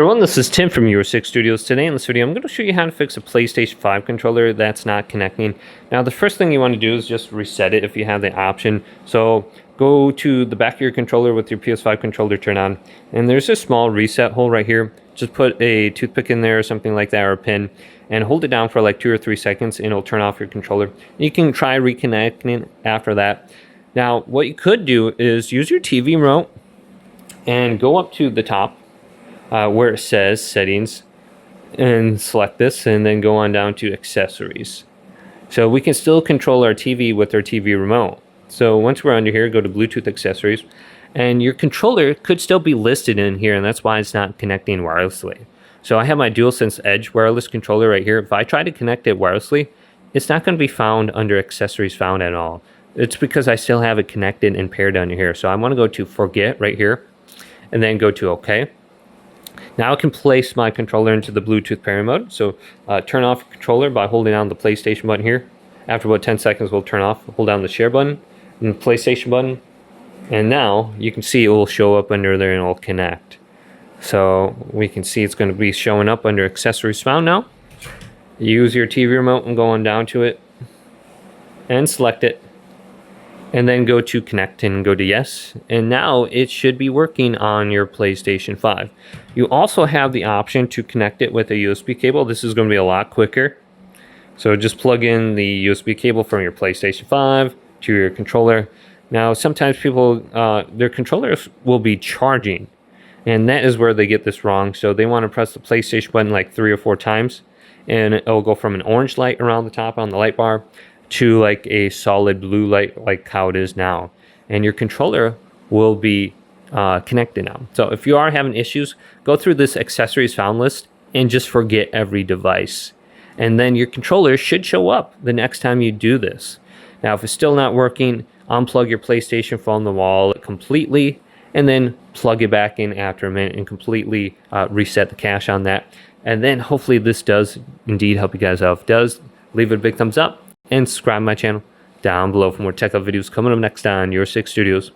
Everyone, this is Tim from Your 6 Studios. Today in this video, I'm going to show you how to fix a PlayStation 5 controller that's not connecting. Now, the first thing you want to do is just reset it if you have the option. So go to the back of your controller with your PS5 controller turned on, and there's a small reset hole right here. Just put a toothpick in there or something like that, or a pin, and hold it down for like 2 or 3 seconds, and it'll turn off your controller. You can try reconnecting after that. Now, what you could do is use your TV remote and go up to the top where it says settings and select this, and then go on down to accessories. So we can still control our TV with our TV remote. So once we're under here, go to Bluetooth accessories, and your controller could still be listed in here, and that's why it's not connecting wirelessly. So I have my DualSense Edge wireless controller right here. If I try to connect it wirelessly, it's not going to be found under accessories found at all. It's because I still have it connected and paired under here. So I want to go to forget right here, and then go to OK. Now I can place my controller into the Bluetooth pairing mode. So turn off your controller by holding down the PlayStation button here. After about 10 seconds, we'll turn off. Hold down the share button and the PlayStation button. And now you can see it will show up under there and it will connect. So we can see it's going to be showing up under accessories found now. Use your TV remote and go on down to it and select it. And then go to connect and go to yes. And now it should be working on your PlayStation 5. You also have the option to connect it with a USB cable. This is going to be a lot quicker. So just plug in the USB cable from your PlayStation 5 to your controller. Now sometimes people, their controllers will be charging. And that is where they get this wrong. So they want to press the PlayStation button like 3 or 4 times. And it will go from an orange light around the top on the light bar to like a solid blue light like how it is now, and your controller will be connected now. So if you are having issues, go through this accessories found list and just forget every device, and then your controller should show up the next time you do this. Now if it's still not working, unplug your PlayStation from the wall completely, and then plug it back in after a minute and completely reset the cache on that. And then hopefully this does indeed help you guys out. If it does, leave it a big thumbs up and subscribe to my channel down below for more tech up videos coming up next on Your 6 Studios.